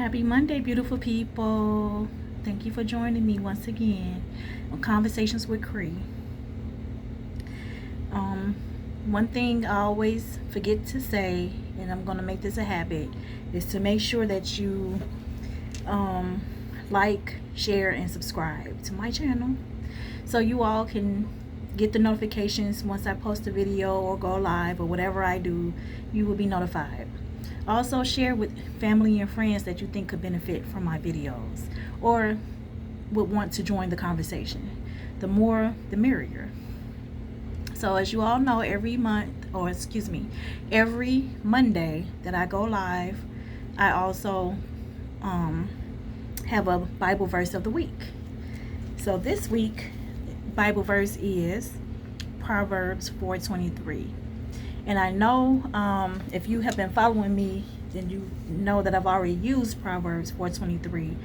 Happy Monday, beautiful people. Thank you for joining me once again on Conversations with Cree. Um, One thing I always forget to say, and I'm going to make this a habit, is to make sure that you um, like, share, and subscribe to my channel so you all can get the notifications once I post a video or go live or whatever I do. You will be notified. Also, share with family and friends that you think could benefit from my videos or would want to join the conversation. The more, the merrier. So, as you all know, every Monday that I go live, I also have a Bible verse of the week. So, this week, Bible verse is Proverbs 4:23. And I know if you have been following me, then you know that I've already used Proverbs 4:23.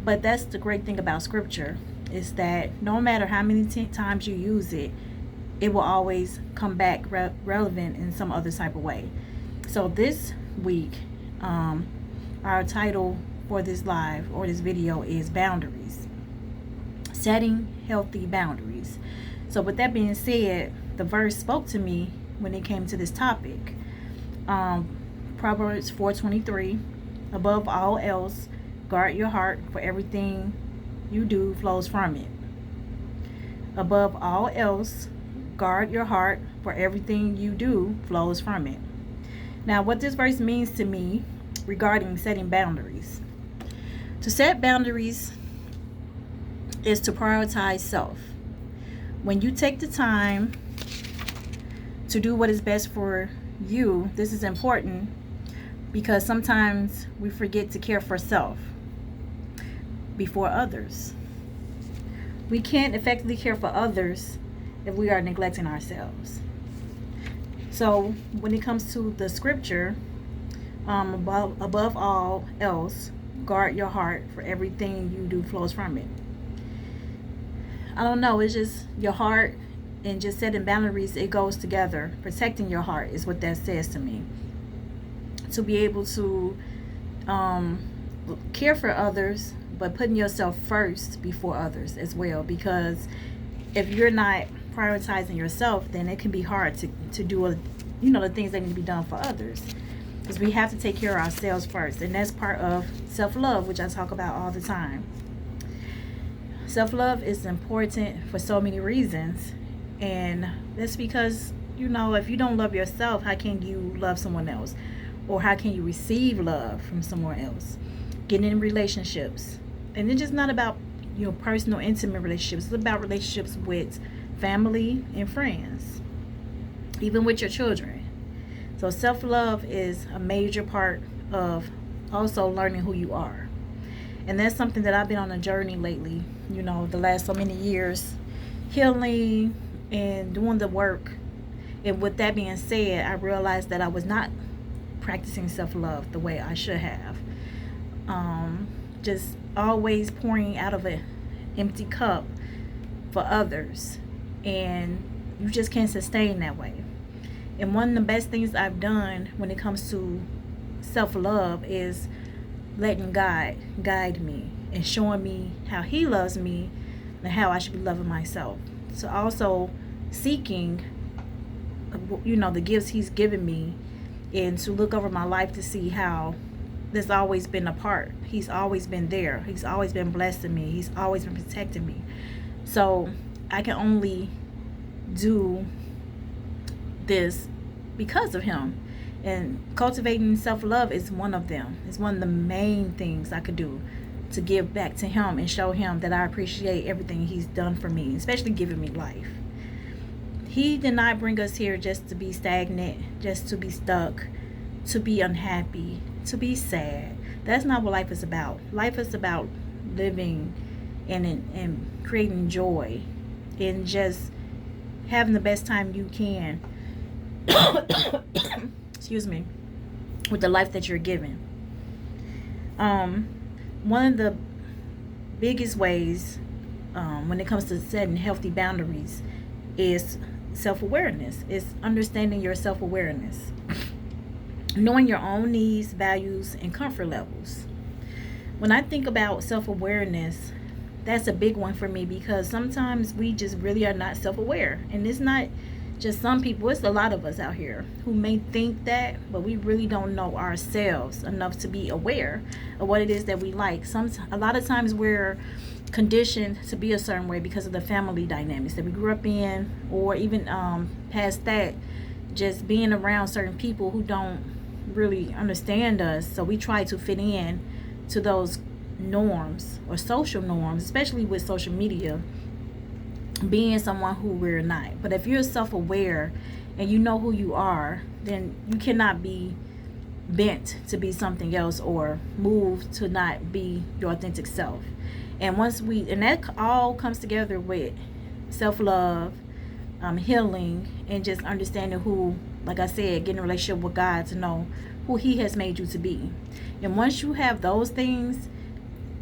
But that's the great thing about Scripture, is that no matter how many times you use it, it will always come back relevant in some other type of way. So this week, our title for this live or this video is Boundaries. Setting healthy boundaries. So with that being said, the verse spoke to me when it came to this topic. Proverbs 4:23, above all else, guard your heart, for everything you do flows from it. Above all else, guard your heart, for everything you do flows from it. Now, what this verse means to me regarding setting boundaries. To set boundaries is to prioritize self. When you take the time to do what is best for you, this is important because sometimes we forget to care for self before others. We can't effectively care for others if we are neglecting ourselves. So when it comes to the scripture, above all else, guard your heart, for everything you do flows from it. I don't know, it's just your heart and just setting boundaries, it goes together. Protecting your heart is what that says to me. To be able to care for others, but putting yourself first before others as well. Because if you're not prioritizing yourself, then it can be hard to do the things that need to be done for others. Because we have to take care of ourselves first. And that's part of self-love, which I talk about all the time. Self-love is important for so many reasons. And that's because, if you don't love yourself, how can you love someone else? Or how can you receive love from someone else? Getting in relationships. And it's just not about, personal, intimate relationships. It's about relationships with family and friends. Even with your children. So self-love is a major part of also learning who you are. And that's something that I've been on a journey lately, the last so many years, healing and doing the work. And with that being said, I realized that I was not practicing self-love the way I should have. Just always pouring out of an empty cup for others. And you just can't sustain that way. And one of the best things I've done when it comes to self-love is letting God guide me and showing me how He loves me and how I should be loving myself. So also seeking, the gifts He's given me, and to look over my life to see how there's always been a part. He's always been there. He's always been blessing me. He's always been protecting me. So I can only do this because of Him. And cultivating self-love is one of them. It's one of the main things I could do to give back to Him and show Him that I appreciate everything He's done for me, especially giving me life. He did not bring us here just to be stagnant, just to be stuck, to be unhappy, to be sad. That's not what life is about. Life is about living and creating joy and just having the best time you can. Excuse me, with the life that you're given. One of the biggest ways when it comes to setting healthy boundaries is self-awareness. It's understanding your self-awareness, knowing your own needs, values, and comfort levels. When I think about self-awareness, that's a big one for me, because sometimes we just really are not self-aware. And it's not just some people, it's a lot of us out here who may think that, but we really don't know ourselves enough to be aware of what it is that we like. A lot of times we're conditioned to be a certain way because of the family dynamics that we grew up in, or even past that, just being around certain people who don't really understand us, so we try to fit in to those norms or social norms, especially with social media, being someone who we're not. But if you're self-aware and you know who you are, then you cannot be bent to be something else or moved to not be your authentic self. And that all comes together with self-love, healing, and just understanding who, like I said, getting a relationship with God to know who He has made you to be. And once you have those things,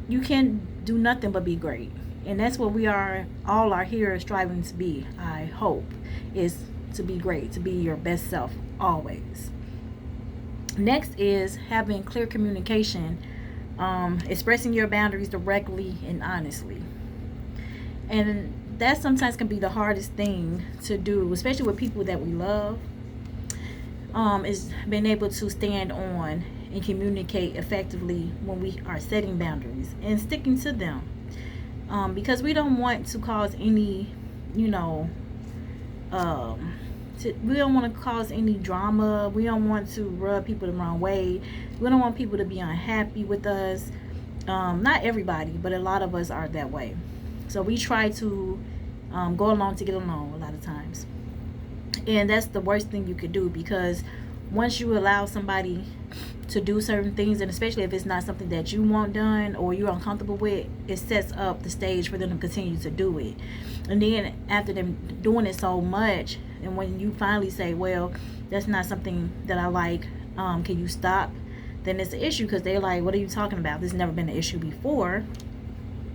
you can do nothing but be great. And that's what we all are here striving to be, I hope, is to be great, to be your best self always. Next is having clear communication, expressing your boundaries directly and honestly. And that sometimes can be the hardest thing to do, especially with people that we love, is being able to stand on and communicate effectively when we are setting boundaries and sticking to them. Because we don't want to cause any, we don't want to cause any drama. We don't want to rub people the wrong way. We don't want people to be unhappy with us. Not everybody, but a lot of us are that way. So we try to go along to get along a lot of times. And that's the worst thing you could do, because once you allow somebody to do certain things, and especially if it's not something that you want done or you're uncomfortable with, it sets up the stage for them to continue to do it. And then after them doing it so much, and when you finally say, well, that's not something that I like, can you stop, then it's an issue, because they're like, what are you talking about? This has never been an issue before.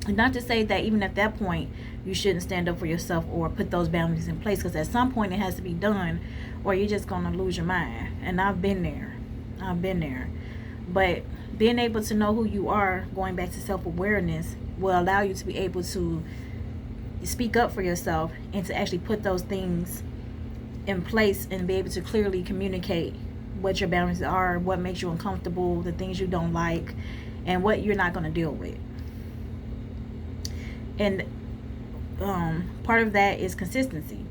And not to say that even at that point you shouldn't stand up for yourself or put those boundaries in place, because at some point it has to be done, or you're just going to lose your mind. And I've been there. But being able to know who you are, going back to self-awareness, will allow you to be able to speak up for yourself and to actually put those things in place and be able to clearly communicate what your boundaries are, what makes you uncomfortable, the things you don't like, and what you're not going to deal with. And part of that is consistency.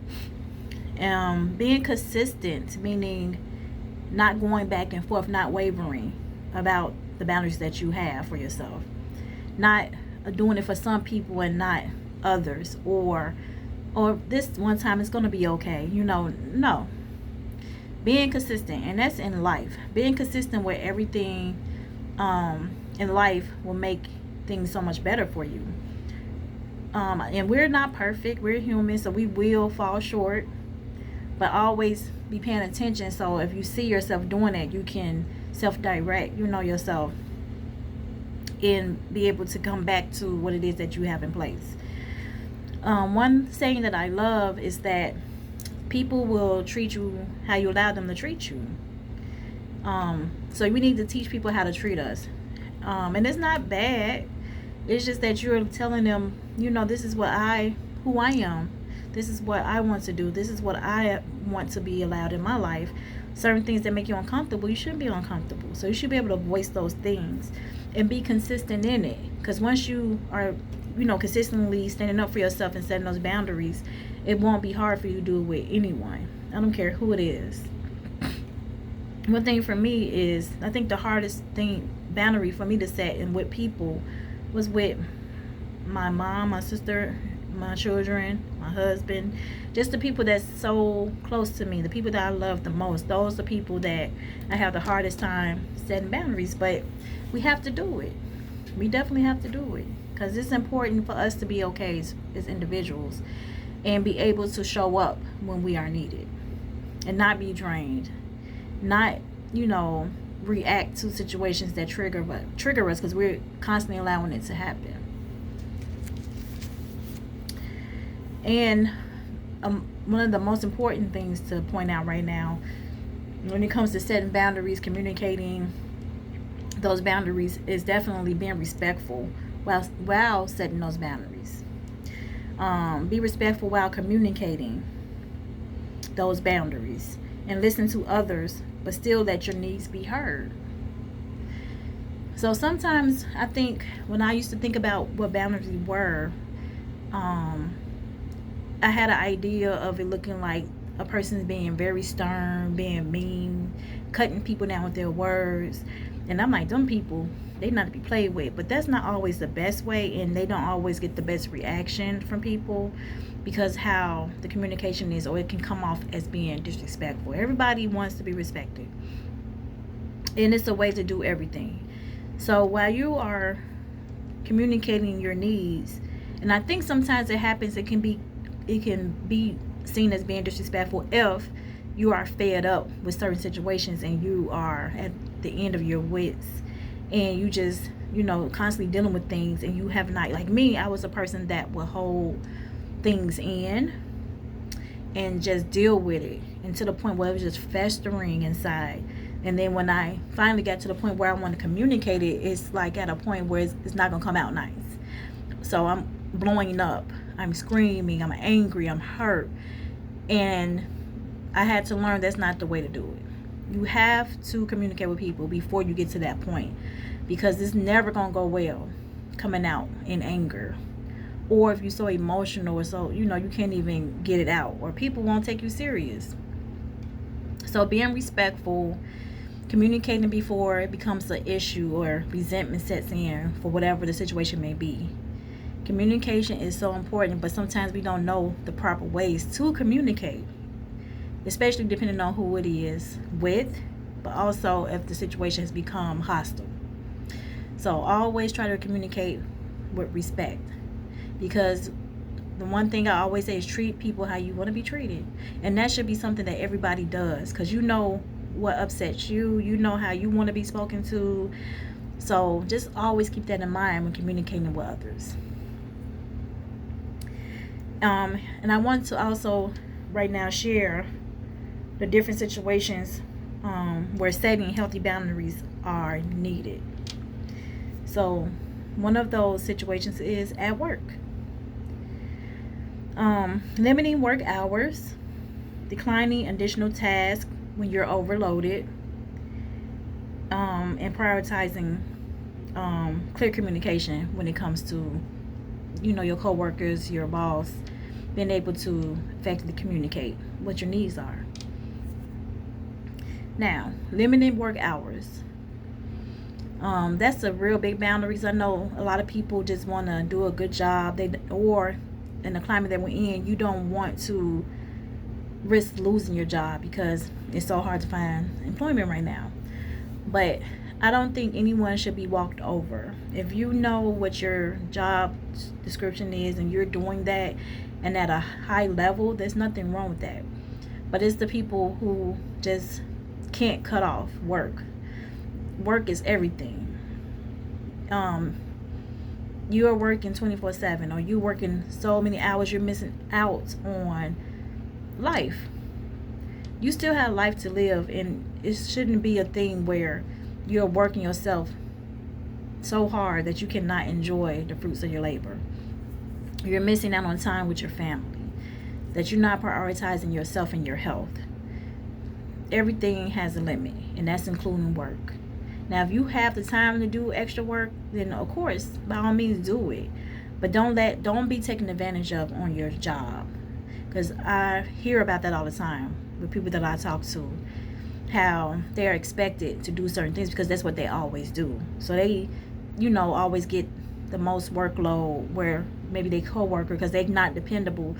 Being consistent, meaning not going back and forth, not wavering about the boundaries that you have for yourself, not doing it for some people and not others, or this one time it's going to be okay, no. Being consistent, and that's in life. Being consistent with everything in life will make things so much better for you. And we're not perfect, we're human, so we will fall short, but always be paying attention. So if you see yourself doing it, you can self-direct, yourself, and be able to come back to what it is that you have in place. One saying that I love is that people will treat you how you allow them to treat you. So we need to teach people how to treat us. And it's not bad. It's just that you're telling them, this is who I am. This is what I want to do. This is what I want to be allowed in my life. Certain things that make you uncomfortable, you shouldn't be uncomfortable. So you should be able to voice those things and be consistent in it. Because once you are, consistently standing up for yourself and setting those boundaries, it won't be hard for you to do it with anyone. I don't care who it is. One thing for me is, I think the hardest boundary for me to set and with people was with my mom, my sister, my children, my husband, just the people that's so close to me, the people that I love the most. Those are people that I have the hardest time setting boundaries. But we have to do it. We definitely have to do it, because it's important for us to be okay as individuals and be able to show up when we are needed and not be drained, not react to situations that trigger us, because we're constantly allowing it to happen. And one of the most important things to point out right now when it comes to setting boundaries, communicating those boundaries is definitely being respectful while setting those boundaries. Be respectful while communicating those boundaries, and listen to others, but still let your needs be heard. So sometimes I think when I used to think about what boundaries were, um, I had an idea of it looking like a person's being very stern, being mean, cutting people down with their words. And I'm like, them people, they not to be played with. But that's not always the best way, and they don't always get the best reaction from people because how the communication is, or it can come off as being disrespectful. Everybody wants to be respected, and it's a way to do everything. So while you are communicating your needs, and I think sometimes it happens, it can be seen as being disrespectful if you are fed up with certain situations and you are at the end of your wits, and you just constantly dealing with things, and you have not, like me, I was a person that would hold things in and just deal with it, and to the point where it was just festering inside. And then when I finally got to the point where I want to communicate it, it's like at a point where it's not gonna come out nice. So I'm blowing up, I'm screaming, I'm angry, I'm hurt. And I had to learn that's not the way to do it. You have to communicate with people before you get to that point, because it's never gonna go well coming out in anger, or if you're so emotional, or so you can't even get it out, or people won't take you serious. So being respectful, communicating before it becomes an issue or resentment sets in for whatever the situation may be. Communication is so important, but sometimes we don't know the proper ways to communicate, especially depending on who it is with, but also if the situation has become hostile. So always try to communicate with respect, because the one thing I always say is treat people how you want to be treated. And that should be something that everybody does, because you know what upsets you, you know how you want to be spoken to. So just always keep that in mind when communicating with others. And I want to also right now share the different situations where setting healthy boundaries are needed. So one of those situations is at work. Limiting work hours, declining additional tasks when you're overloaded, and prioritizing clear communication when it comes to your coworkers, your boss, being able to effectively communicate what your needs are. Now, limiting work hours. That's a real big boundaries. I know a lot of people just want to do a good job. Or in the climate that we're in, you don't want to risk losing your job because it's so hard to find employment right now. But I don't think anyone should be walked over. If you know what your job description is and you're doing that and at a high level, there's nothing wrong with that. But it's the people who just can't cut off work. Work is everything. You are working 24/7, or you working so many hours you're missing out on life. You still have life to live, and it shouldn't be a thing where you're working yourself so hard that you cannot enjoy the fruits of your labor. You're missing out on time with your family, that you're not prioritizing yourself and your health. Everything has a limit, and that's including work. Now, if you have the time to do extra work, then of course, by all means, do it. But don't be taken advantage of on your job, because I hear about that all the time with people that I talk to, how they're expected to do certain things because that's what they always do. So they, always get the most workload, where maybe they coworker, because they're not dependable,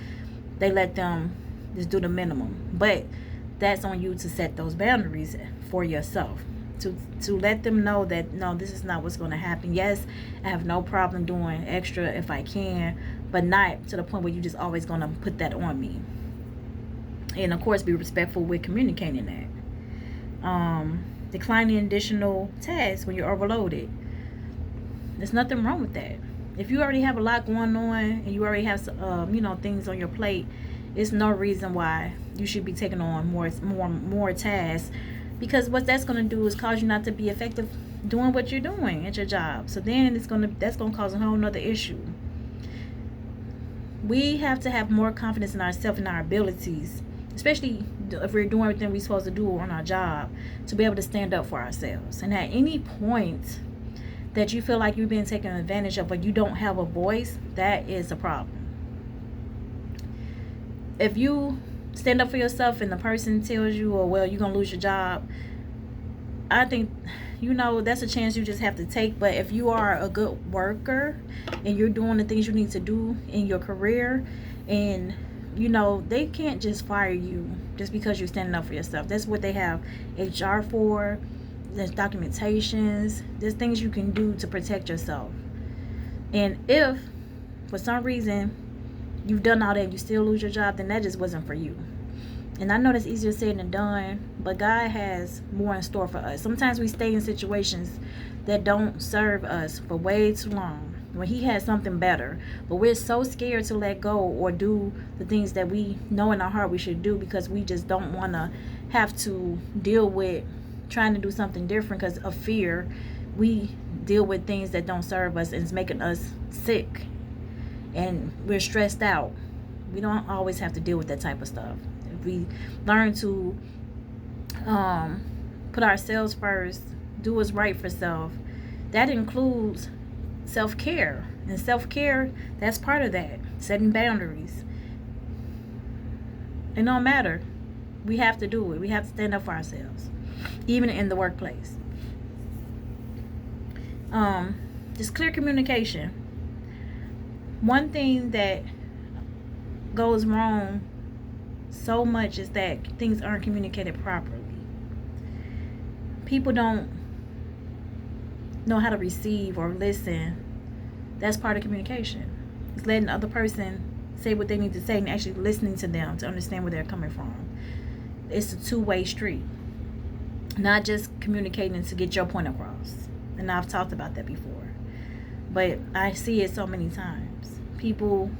they let them just do the minimum. But that's on you to set those boundaries for yourself, to let them know that no, this is not what's going to happen. Yes, I have no problem doing extra if I can, but not to the point where you're just always going to put that on me. And of course, be respectful with communicating that. Declining additional tasks when you're overloaded. There's nothing wrong with that. If you already have a lot going on and you already have things on your plate, it's no reason why you should be taking on more tasks, because what that's going to do is cause you not to be effective doing what you're doing at your job. So then that's gonna cause a whole nother issue. We have to have more confidence in ourselves and our abilities, especially if we're doing everything we're supposed to do on our job, to be able to stand up for ourselves. And at any point that you feel like you're being taken advantage of, but you don't have a voice, that is a problem. If you stand up for yourself and the person tells you, oh, well, you're going to lose your job, I think, that's a chance you just have to take. But if you are a good worker and you're doing the things you need to do in your career, and, they can't just fire you just because you're standing up for yourself. That's what they have HR for. There's documentations. There's things you can do to protect yourself. And if, for some reason, you've done all that and you still lose your job, then that just wasn't for you. And I know that's easier said than done, but God has more in store for us. Sometimes we stay in situations that don't serve us for way too long when He has something better. But we're so scared to let go or do the things that we know in our heart we should do, because we just don't want to have to deal with trying to do something different because of fear. We deal with things that don't serve us, and it's making us sick. And we're stressed out. We don't always have to deal with that type of stuff. If we learn to put ourselves first, do what's right for self, that includes self-care. And self-care, that's part of that. Setting boundaries. It don't matter. We have to do it. We have to stand up for ourselves, even in the workplace. Just clear communication. One thing that goes wrong so much is that things aren't communicated properly. People don't know how to receive or listen. That's part of communication. It's letting the other person say what they need to say and actually listening to them to understand where they're coming from. It's a two-way street, not just communicating to get your point across. And I've talked about that before, but I see it so many times. People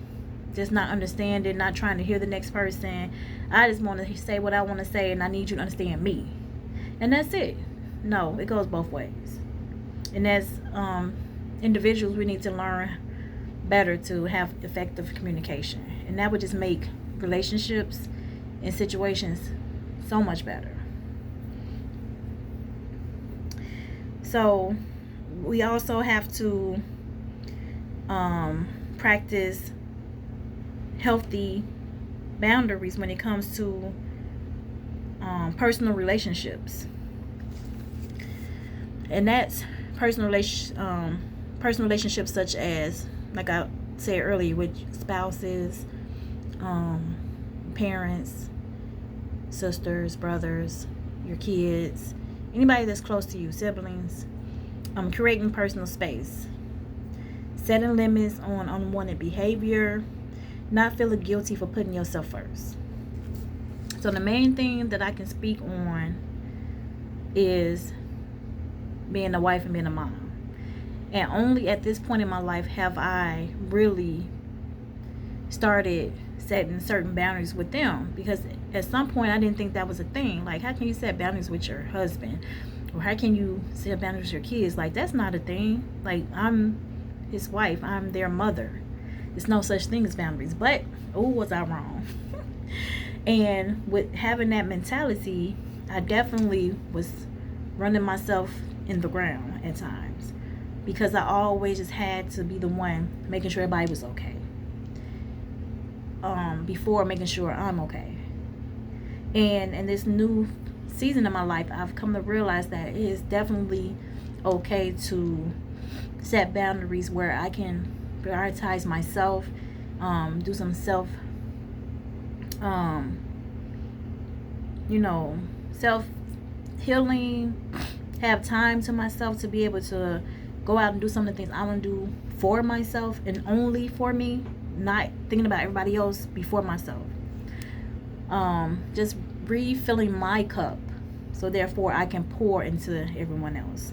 just not understanding, not trying to hear the next person. I just want to say what I want to say, and I need you to understand me, and that's it. No, it goes both ways. And as individuals, we need to learn better to have effective communication, and that would just make relationships and situations so much better. So we also have to practice healthy boundaries when it comes to personal relationships, and that's personal relationships such as, like I said earlier, with spouses, parents, sisters, brothers, your kids, anybody that's close to you, siblings. Creating personal space, setting limits on unwanted behavior, not feeling guilty for putting yourself first. So the main thing that I can speak on is being a wife and being a mom. And only at this point in my life have I really started setting certain boundaries with them, because at some point I didn't think that was a thing. Like, how can you set boundaries with your husband? Or how can you set boundaries with your kids? Like, that's not a thing. Like, I'm his wife. I'm their mother. There's no such thing as boundaries. But, was I wrong? And with having that mentality, I definitely was running myself in the ground at times, because I always just had to be the one making sure everybody was okay, before making sure I'm okay. And in this new season of my life, I've come to realize that it is definitely okay to set boundaries where I can prioritize myself, do some self healing, have time to myself to be able to go out and do some of the things I want to do for myself and only for me, not thinking about everybody else before myself. Just refilling my cup, so therefore I can pour into everyone else.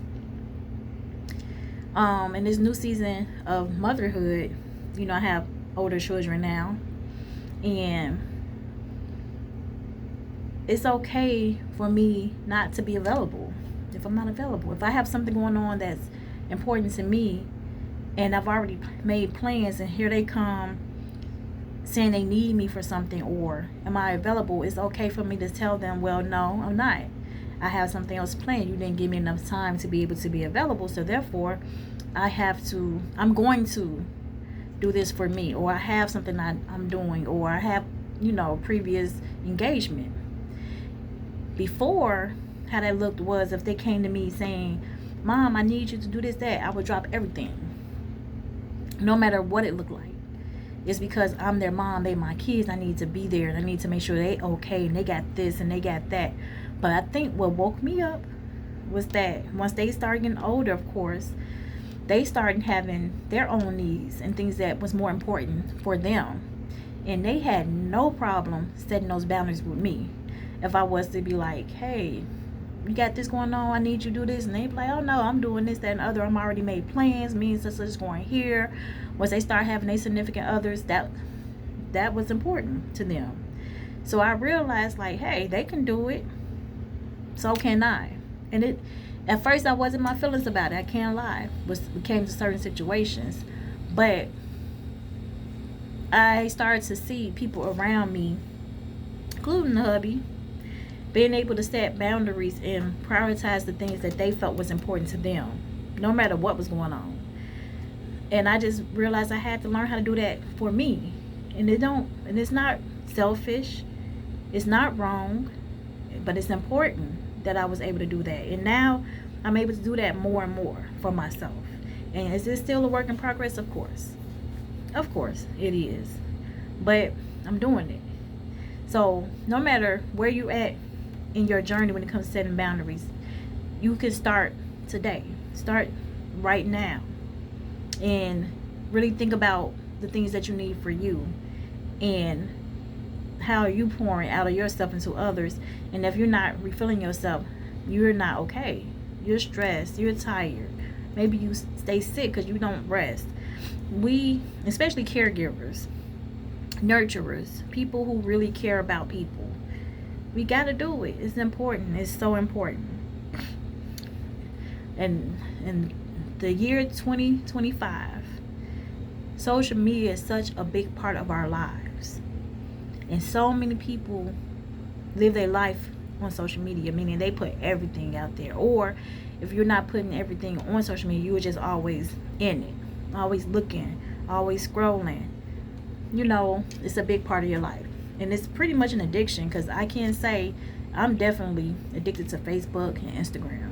In this new season of motherhood, I have older children now, and it's okay for me not to be available. if I'm not available. If I have something going on that's important to me and I've already made plans and here they come saying they need me for something, or am I available, it's okay for me to tell them, well, no, I'm not. I have something else planned. You didn't give me enough time to be able to be available, so therefore I'm going to do this for me, or I have something I'm doing, or I have, previous engagement. Before, how that looked was if they came to me saying, Mom, I need you to do this, that, I would drop everything, no matter what it looked like. It's because I'm their mom, they my kids, I need to be there, and I need to make sure they okay, and they got this, and they got that. But I think what woke me up was that once they started getting older, of course, they started having their own needs and things that was more important for them. And they had no problem setting those boundaries with me. If I was to be like, hey, you got this going on, I need you to do this, and they'd be like, oh no, I'm doing this, that, and other, I'm already made plans, me and sister's going here. Once they start having their significant others, that was important to them. So I realized, like, hey, they can do it, so can I. And at first I wasn't my feelings about it, I can't lie, when it came to certain situations. But I started to see people around me, including the hubby, being able to set boundaries and prioritize the things that they felt was important to them, no matter what was going on. And I just realized I had to learn how to do that for me. And it's not selfish, it's not wrong, but it's important that I was able to do that. And now I'm able to do that more and more for myself. And is this still a work in progress? Of course it is, but I'm doing it. So no matter where you at in your journey when it comes to setting boundaries, you can start today, start right now, and really think about the things that you need for you and how are you pouring out of yourself into others. And if you're not refilling yourself, you're not okay, you're stressed, you're tired, maybe you stay sick because you don't rest. We, especially caregivers, nurturers, people who really care about people, we got to do it. It's important. It's so important. And in the year 2025, social media is such a big part of our lives. And so many people live their life on social media, meaning they put everything out there. Or if you're not putting everything on social media, you were just always in it, always looking, always scrolling. It's a big part of your life. And it's pretty much an addiction, because I can say I'm definitely addicted to Facebook and Instagram.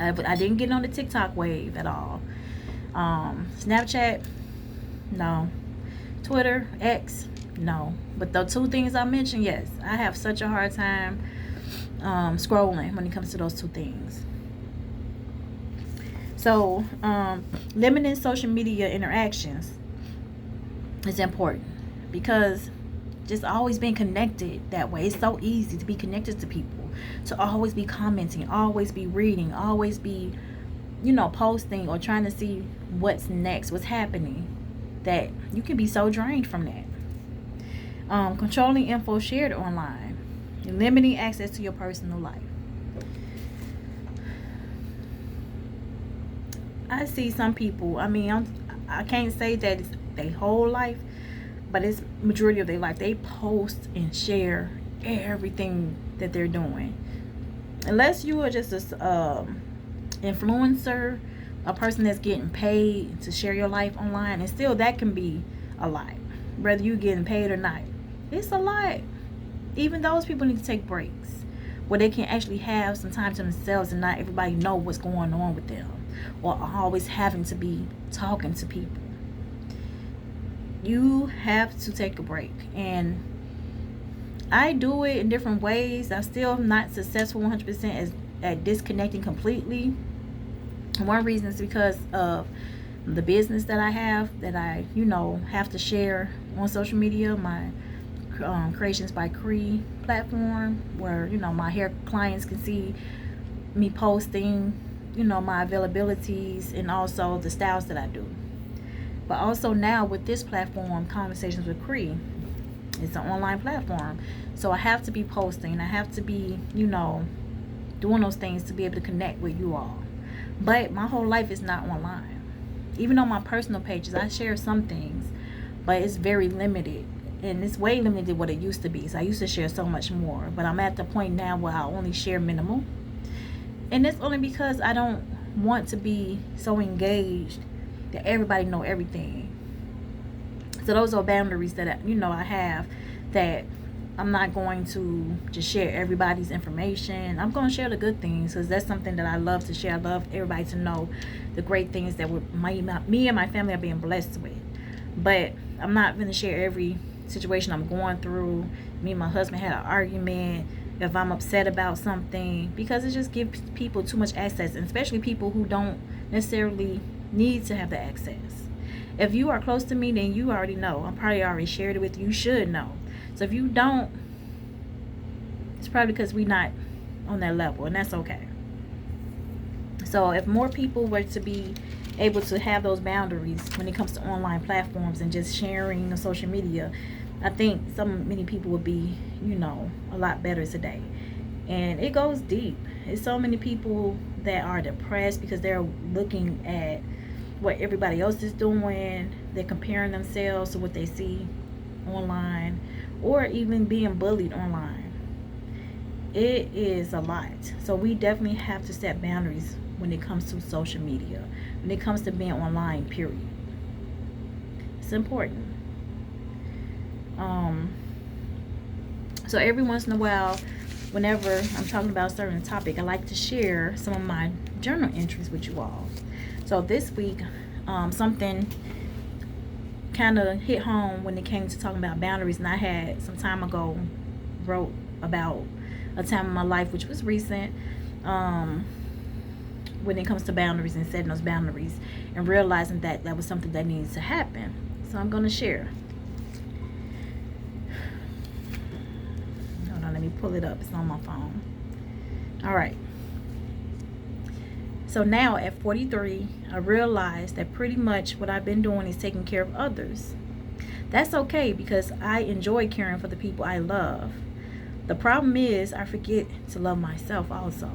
I didn't get on the TikTok wave at all. Snapchat, no. Twitter, X, no. But the two things I mentioned, yes. I have such a hard time scrolling when it comes to those two things. So limiting social media interactions is important, because just always being connected that way, it's so easy to be connected to people, to always be commenting, always be reading, always be posting or trying to see what's next, what's happening, that you can be so drained from that. Controlling info shared online and limiting access to your personal life. I see some people, I can't say that it's their whole life, but it's majority of their life. They post and share everything that they're doing. Unless you are just a influencer, a person that's getting paid to share your life online, and still that can be a lot, whether you're getting paid or not. It's a lot. Even those people need to take breaks where they can actually have some time to themselves and not everybody know what's going on with them, or always having to be talking to people. You have to take a break, and I do it in different ways. I'm still not successful 100% at disconnecting completely. One reason is because of the business that I have, that I have to share on social media, my Creations by Cree platform, where my hair clients can see me posting my availabilities and also the styles that I do. But also now with this platform, Conversations with Cree, it's an online platform, so I have to be posting, I have to be doing those things to be able to connect with you all. But my whole life is not online. Even on my personal pages, I share some things, but it's very limited. And it's way limited what it used to be. So I used to share so much more. But I'm at the point now where I only share minimal. And it's only because I don't want to be so engaged that everybody know everything. So those are boundaries that I have, that I'm not going to just share everybody's information. I'm going to share the good things, because that's something that I love to share. I love everybody to know the great things that me and my family are being blessed with. But I'm not going to share every situation I'm going through. Me and my husband had an argument. If I'm upset about something, because it just gives people too much access, and especially people who don't necessarily need to have the access. If you are close to me, then you already know. I'm probably already shared it with you. You should know. So if you don't, it's probably because we're not on that level, and that's okay. So if more people were to be able to have those boundaries when it comes to online platforms and just sharing on social media, I think many people would be, a lot better today. And it goes deep. It's so many people that are depressed because they're looking at what everybody else is doing. They're comparing themselves to what they see online, or even being bullied online. It is a lot. So we definitely have to set boundaries when it comes to social media, when it comes to being online, period. It's important. So every once in a while, whenever I'm talking about a certain topic, I like to share some of my journal entries with you all. So this week, something kind of hit home when it came to talking about boundaries, and I had some time ago wrote about a time in my life which was recent, when it comes to boundaries and setting those boundaries and realizing that was something that needs to happen. So I'm going to share. Hold on, let me pull it up. It's on my phone. All right. So now at 43, I realized that pretty much what I've been doing is taking care of others. That's okay, because I enjoy caring for the people I love. The problem is I forget to love myself also.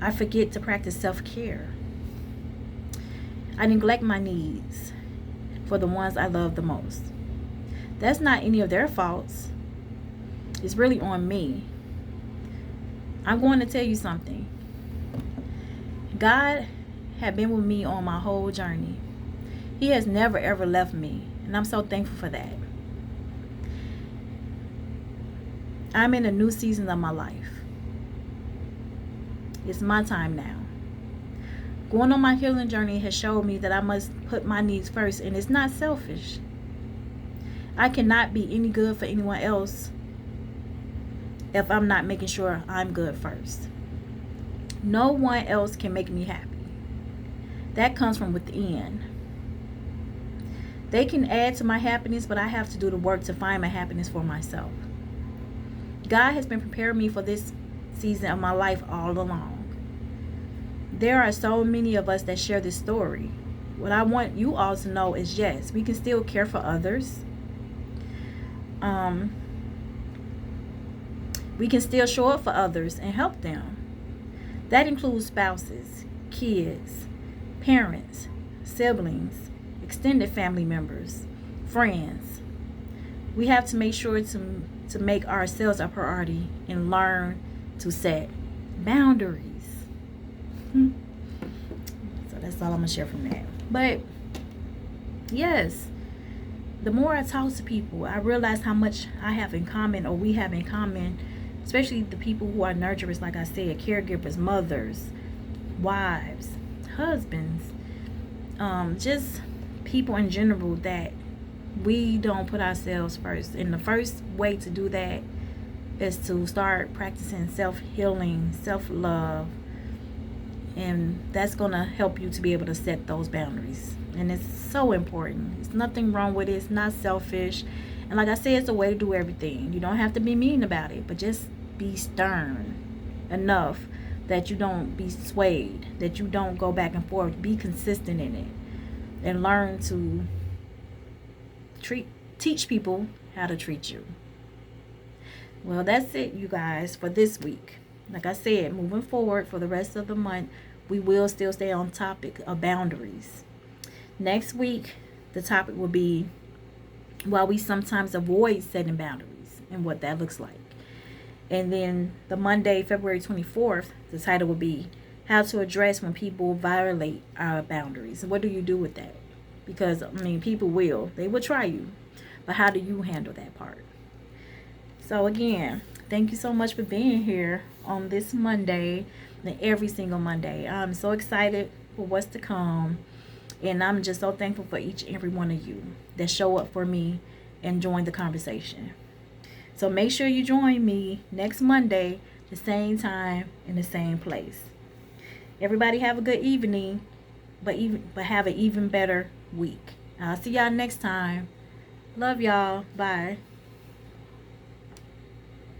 I forget to practice self-care. I neglect my needs for the ones I love the most. That's not any of their faults. It's really on me. I'm going to tell you something. God had been with me on my whole journey. He has never ever left me, and I'm so thankful for that. I'm in a new season of my life. It's my time now. Going on my healing journey has showed me that I must put my needs first, and it's not selfish. I cannot be any good for anyone else if I'm not making sure I'm good first. No one else can make me happy. That comes from within. They can add to my happiness, but I have to do the work to find my happiness for myself. God has been preparing me for this season of my life all along. There are so many of us that share this story. What I want you all to know is, yes, we can still care for others. We can still show up for others and help them. That includes spouses, kids, parents, siblings, extended family members, friends. We have to make sure to make ourselves a priority and learn to set boundaries. So that's all I'm going to share from that. But yes, the more I talk to people, I realize how much I have in common, or we have in common, especially the people who are nurturers, like I said, caregivers, mothers, wives, husbands, just people in general, that we don't put ourselves first. And the first way to do that is to start practicing self-healing, self-love, and that's going to help you to be able to set those boundaries. And it's so important. There's nothing wrong with it. It's not selfish. And like I said, it's a way to do everything. You don't have to be mean about it, but just be stern enough that you don't be swayed, that you don't go back and forth. Be consistent in it, and learn to teach people how to treat you. Well, that's it, you guys, for this week. like I said, moving forward for the rest of the month, we will still stay on topic of boundaries. Next week, the topic will be why we sometimes avoid setting boundaries and what that looks like. And then the Monday, February 24th, the title will be how to address when people violate our boundaries. What do you do with that? Because, I mean, they will try you. But how do you handle that part? So, again, thank you so much for being here on this Monday and every single Monday. I'm so excited for what's to come. And I'm just so thankful for each and every one of you that show up for me and join the conversation. So make sure you join me next Monday, the same time in the same place. Everybody have a good evening, but have an even better week. I'll see y'all next time. Love y'all. Bye.